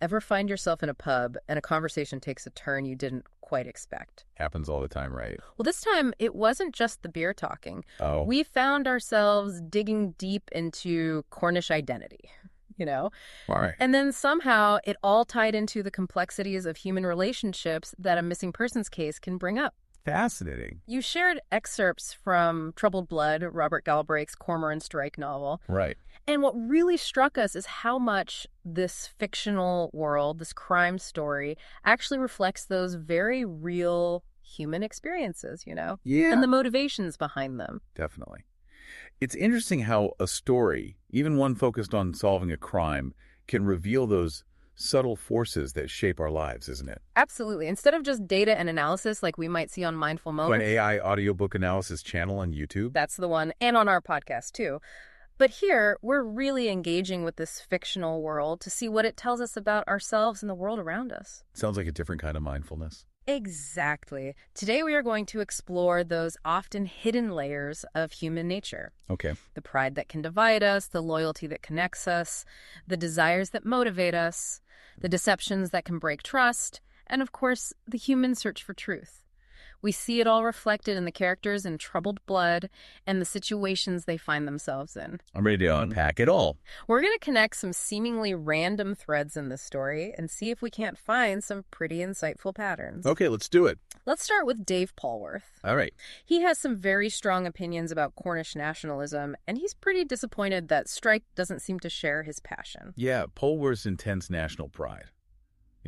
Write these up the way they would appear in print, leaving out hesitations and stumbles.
Ever find yourself in a pub and a conversation takes a turn you didn't quite expect? Happens all the time, right? Well, this time it wasn't just the beer talking. Oh. We found ourselves digging deep into Cornish identity, All right. And then somehow it all tied into the complexities of human relationships that a missing persons case can bring up. Fascinating. You shared excerpts from Troubled Blood, Robert Galbraith's Cormoran Strike novel. Right. And what really struck us is how much this fictional world, this crime story, actually reflects those very real human experiences, Yeah. and the motivations behind them. Definitely. It's interesting how a story, even one focused on solving a crime, can reveal those subtle forces that shape our lives, isn't it? Absolutely. Instead of just data and analysis like we might see on Mindful An Moments. AI audiobook analysis channel on YouTube. That's the one, and on our podcast too. But here, we're really engaging with this fictional world to see what it tells us about ourselves and the world around us. Sounds like a different kind of mindfulness. Exactly. Today we are going to explore those often hidden layers of human nature. Okay. The pride that can divide us, the loyalty that connects us, the desires that motivate us, the deceptions that can break trust, and of course, the human search for truth. We see it all reflected in the characters in Troubled Blood and the situations they find themselves in. I'm ready to unpack it all. We're going to connect some seemingly random threads in this story and see if we can't find some pretty insightful patterns. Okay, let's do it. Let's start with Dave Polwarth. All right. He has some very strong opinions about Cornish nationalism, and he's pretty disappointed that Strike doesn't seem to share his passion. Yeah, Polwarth's intense national pride.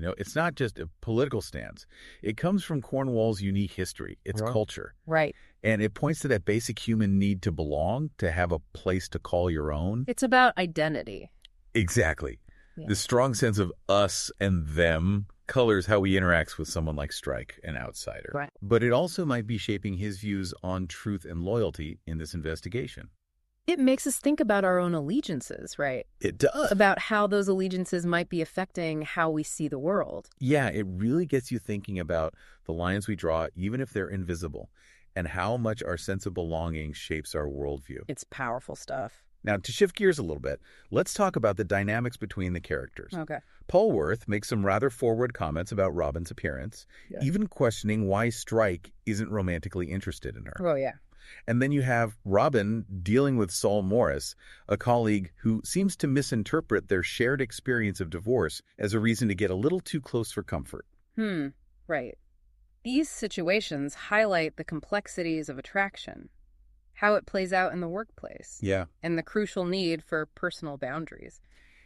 It's not just a political stance. It comes from Cornwall's unique history, its culture. Right. And it points to that basic human need to belong, to have a place to call your own. It's about identity. Exactly. Yeah. The strong sense of us and them colors how he interacts with someone like Strike, an outsider. Right. But it also might be shaping his views on truth and loyalty in this investigation. It makes us think about our own allegiances, right? It does. About how those allegiances might be affecting how we see the world. Yeah, it really gets you thinking about the lines we draw, even if they're invisible, and how much our sense of belonging shapes our worldview. It's powerful stuff. Now, to shift gears a little bit, let's talk about the dynamics between the characters. Okay. Polwarth makes some rather forward comments about Robin's appearance, even questioning why Strike isn't romantically interested in her. Oh, yeah. And then you have Robin dealing with Saul Morris, a colleague who seems to misinterpret their shared experience of divorce as a reason to get a little too close for comfort. Right. These situations highlight the complexities of attraction, how it plays out in the workplace. Yeah. And the crucial need for personal boundaries.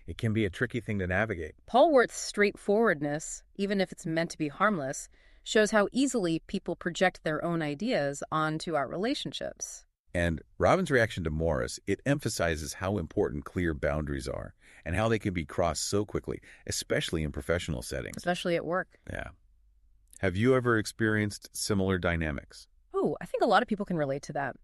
It can be a tricky thing to navigate. Polwarth's straightforwardness, even if it's meant to be harmless, shows how easily people project their own ideas onto our relationships. And Robin's reaction to Morris, it emphasizes how important clear boundaries are and how they can be crossed so quickly, especially in professional settings. Especially at work. Yeah. Have you ever experienced similar dynamics? Oh, I think a lot of people can relate to that.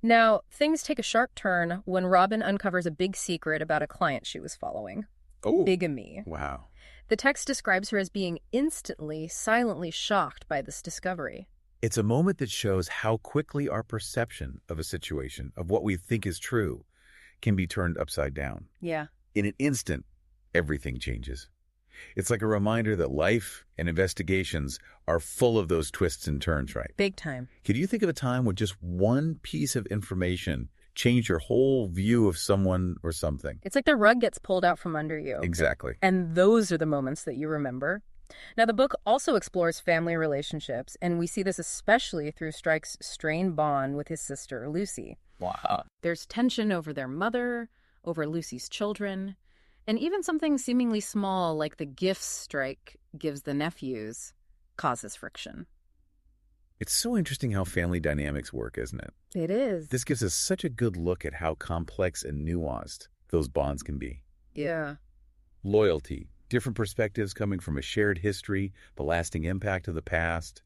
Now, things take a sharp turn when Robin uncovers a big secret about a client she was following. Oh. Bigamy. Wow. The text describes her as being instantly, silently shocked by this discovery. It's a moment that shows how quickly our perception of a situation, of what we think is true, can be turned upside down. Yeah. In an instant, everything changes. It's like a reminder that life and investigations are full of those twists and turns, right? Big time. Could you think of a time when just one piece of information changed your whole view of someone or something? It's like the rug gets pulled out from under you. Exactly. And those are the moments that you remember. Now, the book also explores family relationships, and we see this especially through Strike's strained bond with his sister, Lucy. Wow. There's tension over their mother, over Lucy's children, and even something seemingly small like the gifts Strike gives the nephews causes friction. It's so interesting how family dynamics work, isn't it? It is. This gives us such a good look at how complex and nuanced those bonds can be. Yeah. Loyalty, different perspectives coming from a shared history, the lasting impact of the past.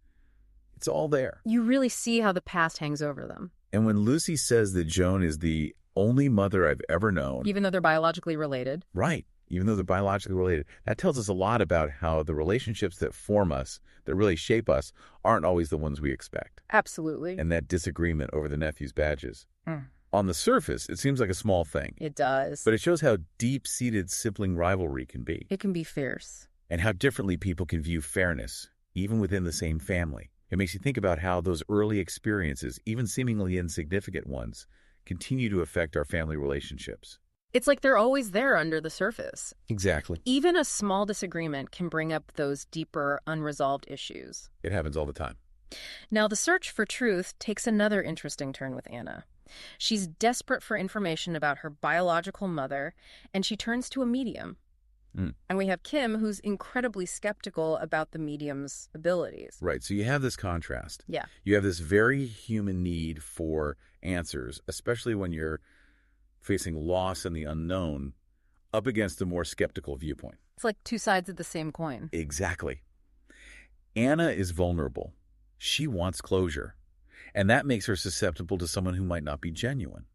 It's all there. You really see how the past hangs over them. And when Lucy says that Joan is the only mother I've ever known. Even though they're biologically related. Right. Even though they're biologically related. That tells us a lot about how the relationships that form us, that really shape us, aren't always the ones we expect. Absolutely. And that disagreement over the nephew's badges. On the surface, it seems like a small thing, It does. but it shows how deep-seated sibling rivalry can be, It can be fierce. and how differently people can view fairness, even within the same family. It makes you think about how those early experiences, even seemingly insignificant ones, continue to affect our family relationships. It's like they're always there under the surface. Exactly. Even a small disagreement can bring up those deeper, unresolved issues. It happens all the time. Now, the search for truth takes another interesting turn with Anna. She's desperate for information about her biological mother, and she turns to a medium. And we have Kim, who's incredibly skeptical about the medium's abilities. Right, so you have this contrast. Yeah. You have this very human need for answers, especially when you're facing loss and the unknown, up against a more skeptical viewpoint. It's like two sides of the same coin. Exactly. Anna is vulnerable. She wants closure, and that makes her susceptible to someone who might not be genuine.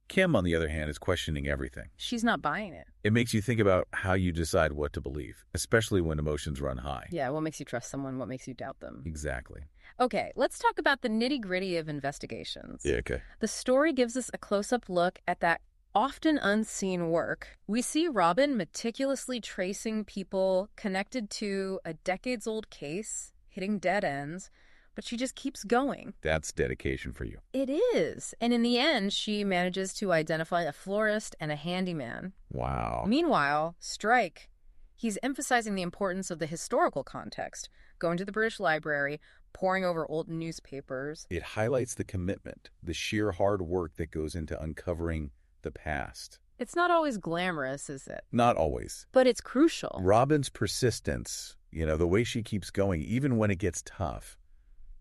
Kim, on the other hand, is questioning everything. She's not buying it. It makes you think about how you decide what to believe, especially when emotions run high. Yeah, what makes you trust someone? What makes you doubt them? Exactly. Okay, let's talk about the nitty-gritty of investigations. Yeah, okay. The story gives us a close-up look at that often unseen work. We see Robin meticulously tracing people connected to a decades-old case, hitting dead ends, but she just keeps going. That's dedication for you. It is. And in the end, she manages to identify a florist and a handyman. Wow. Meanwhile, Strike, he's emphasizing the importance of the historical context, going to the British Library, poring over old newspapers. It highlights the commitment, the sheer hard work that goes into uncovering the past. It's not always glamorous, is it? Not always. But it's crucial. Robin's persistence, the way she keeps going, even when it gets tough,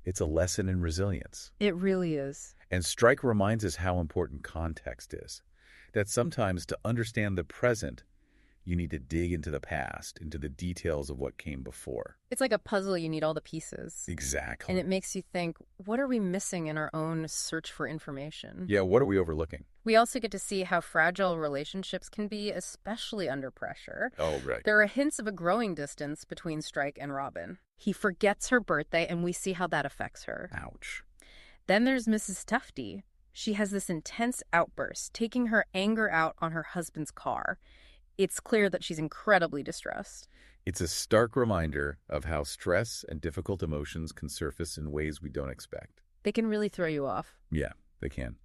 it's a lesson in resilience. It really is. And Strike reminds us how important context is. That sometimes to understand the present, you need to dig into the past, into the details of what came before. It's like a puzzle. You need all the pieces. Exactly. And it makes you think, what are we missing in our own search for information? Yeah, what are we overlooking? We also get to see how fragile relationships can be, especially under pressure. Oh, right. There are hints of a growing distance between Strike and Robin. He forgets her birthday, and we see how that affects her. Ouch. Then there's Mrs. Tufty. She has this intense outburst, taking her anger out on her husband's car. It's clear that she's incredibly distressed. It's a stark reminder of how stress and difficult emotions can surface in ways we don't expect. They can really throw you off. Yeah, they can.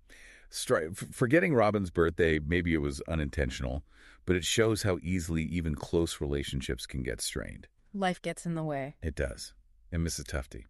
Forgetting Robin's birthday, maybe it was unintentional, but it shows how easily even close relationships can get strained. Life gets in the way. It does. And Mrs. Tufty,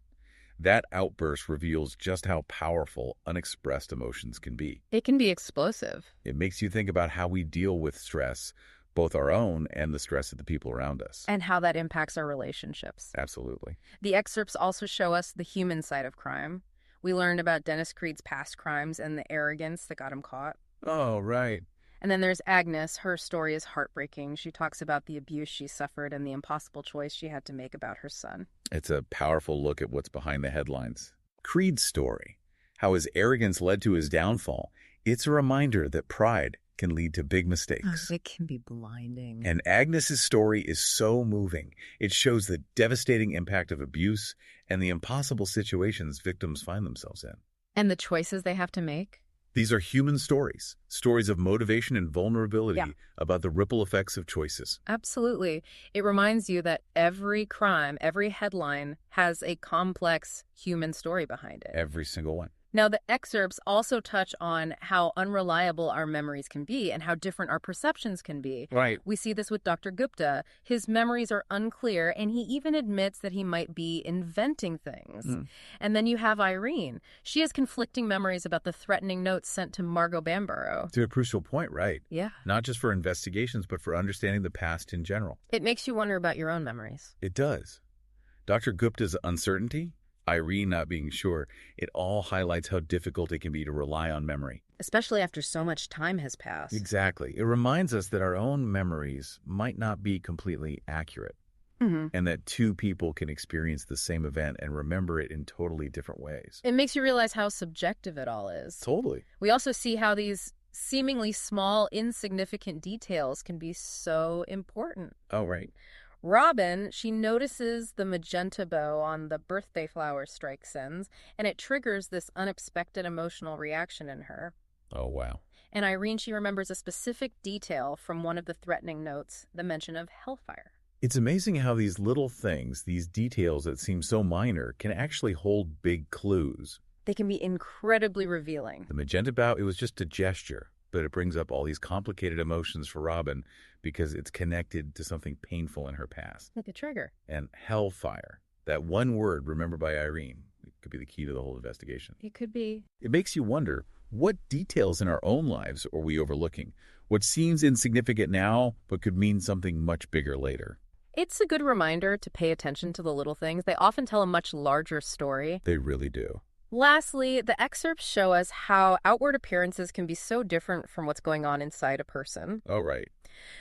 that outburst reveals just how powerful unexpressed emotions can be. It can be explosive. It makes you think about how we deal with stress, both our own and the stress of the people around us. And how that impacts our relationships. Absolutely. The excerpts also show us the human side of crime. We learned about Dennis Creed's past crimes and the arrogance that got him caught. Oh, right. And then there's Agnes. Her story is heartbreaking. She talks about the abuse she suffered and the impossible choice she had to make about her son. It's a powerful look at what's behind the headlines. Creed's story, how his arrogance led to his downfall, it's a reminder that pride can lead to big mistakes. It can be blinding. And Agnes's story is so moving. It shows the devastating impact of abuse and the impossible situations victims find themselves in. And the choices they have to make. These are human stories, stories of motivation and vulnerability about the ripple effects of choices. Absolutely. It reminds you that every crime, every headline has a complex human story behind it. Every single one. Now, the excerpts also touch on how unreliable our memories can be and how different our perceptions can be. Right. We see this with Dr. Gupta. His memories are unclear, and he even admits that he might be inventing things. And then you have Irene. She has conflicting memories about the threatening notes sent to Margot Bamborough. To a crucial point, right? Yeah. Not just for investigations, but for understanding the past in general. It makes you wonder about your own memories. It does. Dr. Gupta's uncertainty, Irene not being sure, it all highlights how difficult it can be to rely on memory. Especially after so much time has passed. Exactly. It reminds us that our own memories might not be completely accurate, and that two people can experience the same event and remember it in totally different ways. It makes you realize how subjective it all is. Totally. We also see how these seemingly small, insignificant details can be so important. Oh, right. Robin, she notices the magenta bow on the birthday flower Strike sends, and it triggers this unexpected emotional reaction in her. Oh, wow. And Irene, she remembers a specific detail from one of the threatening notes, the mention of hellfire. It's amazing how these little things, these details that seem so minor, can actually hold big clues. They can be incredibly revealing. The magenta bow, it was just a gesture, but it brings up all these complicated emotions for Robin because it's connected to something painful in her past. Like a trigger. And hellfire, that one word remembered by Irene, it could be the key to the whole investigation. It could be. It makes you wonder, what details in our own lives are we overlooking? What seems insignificant now, but could mean something much bigger later? It's a good reminder to pay attention to the little things. They often tell a much larger story. They really do. Lastly, the excerpts show us how outward appearances can be so different from what's going on inside a person. Oh, right.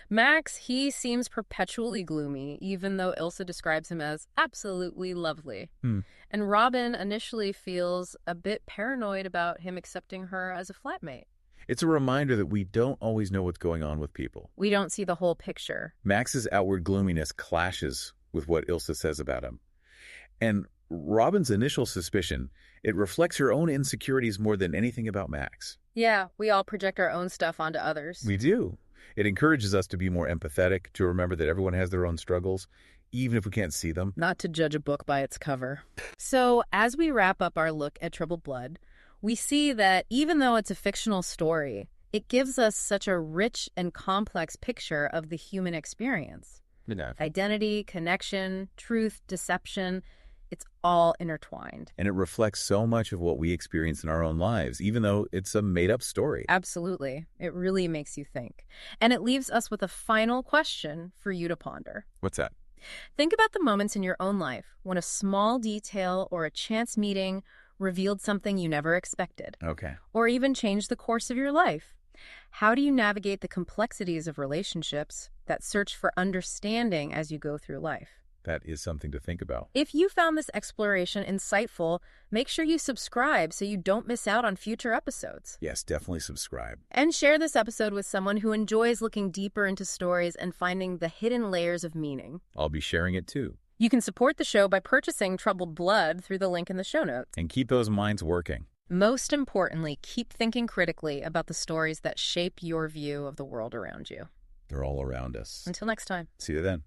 Max, he seems perpetually gloomy, even though Ilsa describes him as absolutely lovely. And Robin initially feels a bit paranoid about him accepting her as a flatmate. It's a reminder that we don't always know what's going on with people. We don't see the whole picture. Max's outward gloominess clashes with what Ilsa says about him. And Robin's initial suspicion, it reflects her own insecurities more than anything about Max. Yeah, we all project our own stuff onto others. We do. It encourages us to be more empathetic, to remember that everyone has their own struggles, even if we can't see them. Not to judge a book by its cover. So, as we wrap up our look at Troubled Blood, we see that even though it's a fictional story, it gives us such a rich and complex picture of the human experience. Identity, connection, truth, deception, it's all intertwined. And it reflects so much of what we experience in our own lives, even though it's a made-up story. Absolutely. It really makes you think. And it leaves us with a final question for you to ponder. What's that? Think about the moments in your own life when a small detail or a chance meeting revealed something you never expected. Okay. Or even changed the course of your life. How do you navigate the complexities of relationships, that search for understanding as you go through life? That is something to think about. If you found this exploration insightful, make sure you subscribe so you don't miss out on future episodes. Yes, definitely subscribe. And share this episode with someone who enjoys looking deeper into stories and finding the hidden layers of meaning. I'll be sharing it too. You can support the show by purchasing Troubled Blood through the link in the show notes. And keep those minds working. Most importantly, keep thinking critically about the stories that shape your view of the world around you. They're all around us. Until next time. See you then.